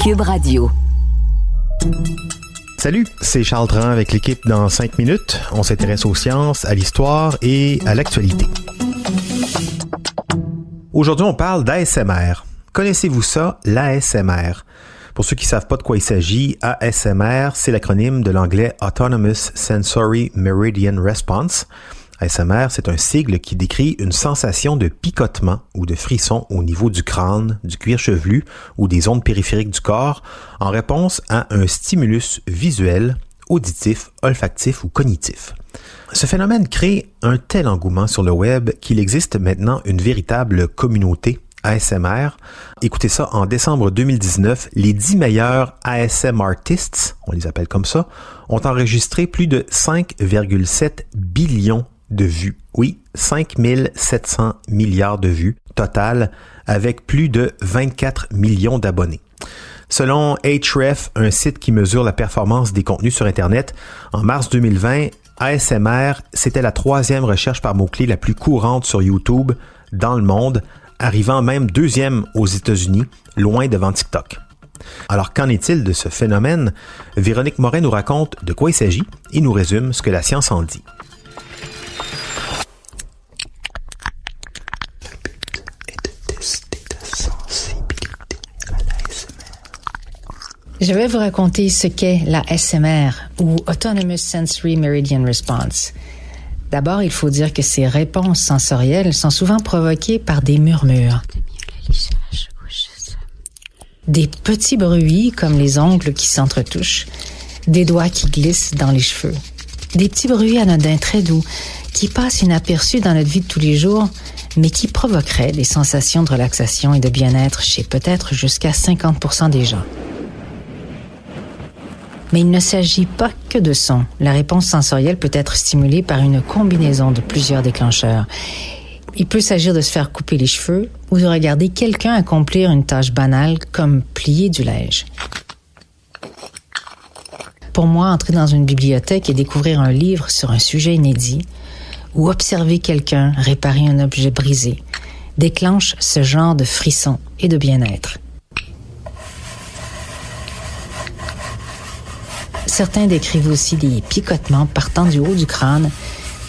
Cube Radio. Salut, c'est Charles Dran avec l'équipe dans 5 minutes. On s'intéresse aux sciences, à l'histoire et à l'actualité. Aujourd'hui, on parle d'ASMR. Connaissez-vous ça, l'ASMR? Pour ceux qui ne savent pas de quoi il s'agit, ASMR, c'est l'acronyme de l'anglais Autonomous Sensory Meridian Response. ASMR, c'est un sigle qui décrit une sensation de picotement ou de frisson au niveau du crâne, du cuir chevelu ou des zones périphériques du corps en réponse à un stimulus visuel, auditif, olfactif ou cognitif. Ce phénomène crée un tel engouement sur le web qu'il existe maintenant une véritable communauté ASMR. Écoutez ça, en décembre 2019, les 10 meilleurs ASMR artists, on les appelle comme ça, ont enregistré plus de 5,7 billions de vues. Oui, 5700 milliards de vues total avec plus de 24 millions d'abonnés. Selon Ahrefs, un site qui mesure la performance des contenus sur Internet, en mars 2020, ASMR, c'était la 3e recherche par mots-clés la plus courante sur YouTube dans le monde, arrivant même 2e aux États-Unis, loin devant TikTok. Alors, qu'en est-il de ce phénomène? Véronique Morin nous raconte de quoi il s'agit et nous résume ce que la science en dit. Je vais vous raconter ce qu'est la ASMR, ou Autonomous Sensory Meridian Response. D'abord, il faut dire que ces réponses sensorielles sont souvent provoquées par des murmures. Des petits bruits comme les ongles qui s'entretouchent, des doigts qui glissent dans les cheveux. Des petits bruits anodins très doux qui passent inaperçus dans notre vie de tous les jours, mais qui provoqueraient des sensations de relaxation et de bien-être chez peut-être jusqu'à 50% des gens. Mais il ne s'agit pas que de son. La réponse sensorielle peut être stimulée par une combinaison de plusieurs déclencheurs. Il peut s'agir de se faire couper les cheveux ou de regarder quelqu'un accomplir une tâche banale comme plier du linge. Pour moi, entrer dans une bibliothèque et découvrir un livre sur un sujet inédit ou observer quelqu'un réparer un objet brisé déclenche ce genre de frisson et de bien-être. Certains décrivent aussi des picotements partant du haut du crâne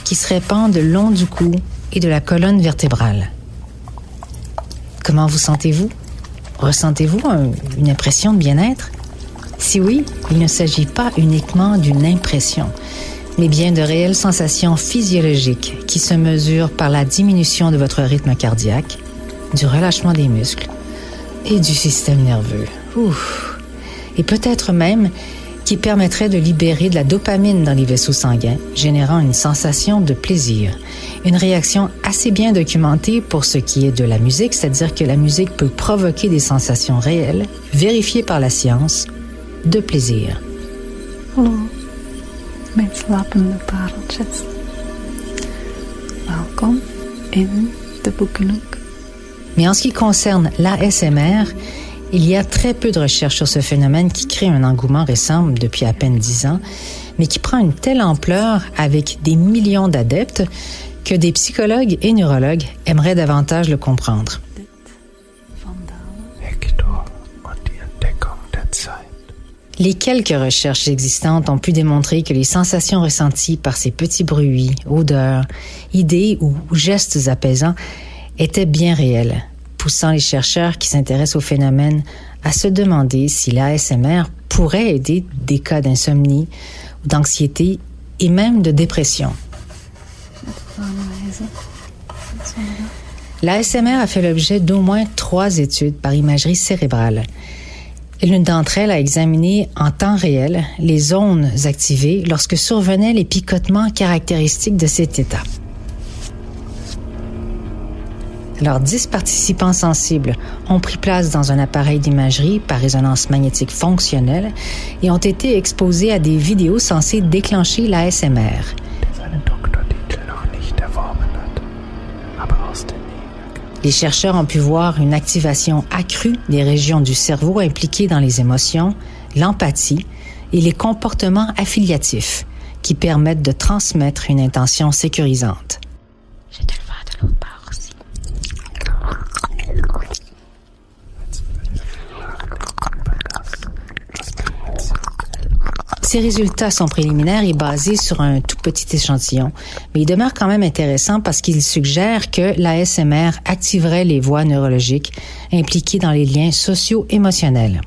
qui se répandent le long du cou et de la colonne vertébrale. Comment vous sentez-vous? Ressentez-vous une impression de bien-être? Si oui, il ne s'agit pas uniquement d'une impression, mais bien de réelles sensations physiologiques qui se mesurent par la diminution de votre rythme cardiaque, du relâchement des muscles et du système nerveux. Et peut-être même qui permettrait de libérer de la dopamine dans les vaisseaux sanguins, générant une sensation de plaisir. Une réaction assez bien documentée pour ce qui est de la musique, c'est-à-dire que la musique peut provoquer des sensations réelles, vérifiées par la science, de plaisir. Hallo, mijn slapende pareltjes. Welkom in de boekenhoek. Mais en ce qui concerne l'ASMR, il y a très peu de recherches sur ce phénomène qui crée un engouement récent depuis à peine 10 ans, mais qui prend une telle ampleur avec des millions d'adeptes que des psychologues et neurologues aimeraient davantage le comprendre. Les quelques recherches existantes ont pu démontrer que les sensations ressenties par ces petits bruits, odeurs, idées ou gestes apaisants étaient bien réelles, poussant les chercheurs qui s'intéressent au phénomène à se demander si l'ASMR pourrait aider des cas d'insomnie, d'anxiété et même de dépression. L'ASMR a fait l'objet d'au moins 3 études par imagerie cérébrale. L'une d'entre elles a examiné en temps réel les zones activées lorsque survenaient les picotements caractéristiques de cet état. Alors, 10 participants sensibles ont pris place dans un appareil d'imagerie par résonance magnétique fonctionnelle et ont été exposés à des vidéos censées déclencher l'ASMR. Les chercheurs ont pu voir une activation accrue des régions du cerveau impliquées dans les émotions, l'empathie et les comportements affiliatifs qui permettent de transmettre une intention sécurisante. Je te le fais de l'autre part aussi. Ces résultats sont préliminaires et basés sur un tout petit échantillon, mais ils demeurent quand même intéressants parce qu'ils suggèrent que l'ASMR activerait les voies neurologiques impliquées dans les liens socio-émotionnels.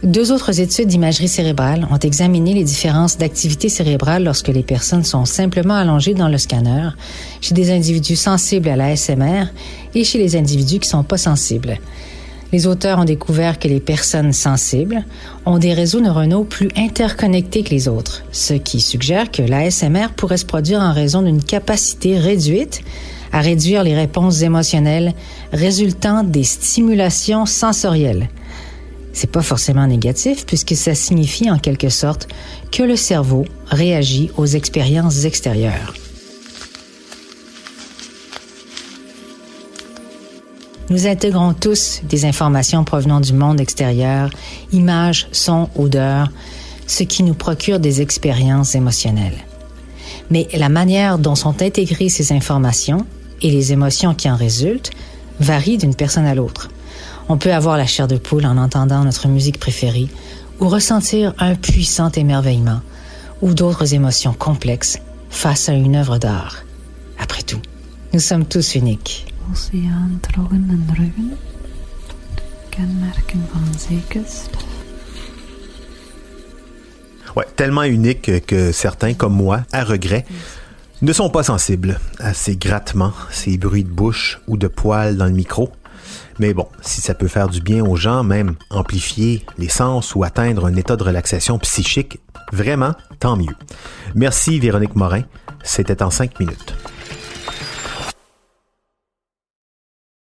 2 autres études d'imagerie cérébrale ont examiné les différences d'activité cérébrale lorsque les personnes sont simplement allongées dans le scanner, chez des individus sensibles à l'ASMR et chez les individus qui ne sont pas sensibles. Les auteurs ont découvert que les personnes sensibles ont des réseaux neuronaux plus interconnectés que les autres, ce qui suggère que l'ASMR pourrait se produire en raison d'une capacité réduite à réduire les réponses émotionnelles résultant des stimulations sensorielles. C'est pas forcément négatif puisque ça signifie en quelque sorte que le cerveau réagit aux expériences extérieures. Nous intégrons tous des informations provenant du monde extérieur, images, sons, odeurs, ce qui nous procure des expériences émotionnelles. Mais la manière dont sont intégrées ces informations et les émotions qui en résultent varient d'une personne à l'autre. On peut avoir la chair de poule en entendant notre musique préférée ou ressentir un puissant émerveillement ou d'autres émotions complexes face à une œuvre d'art. Après tout, nous sommes tous uniques. Oceaan troggen en ruggen, kenmerken van zeekust. Ouais, tellement unique que certains, comme moi, à regret, ne sont pas sensibles à ces grattements, ces bruits de bouche ou de poils dans le micro. Mais bon, si ça peut faire du bien aux gens, même amplifier les sens ou atteindre un état de relaxation psychique, vraiment, tant mieux. Merci Véronique Morin, c'était en 5 minutes.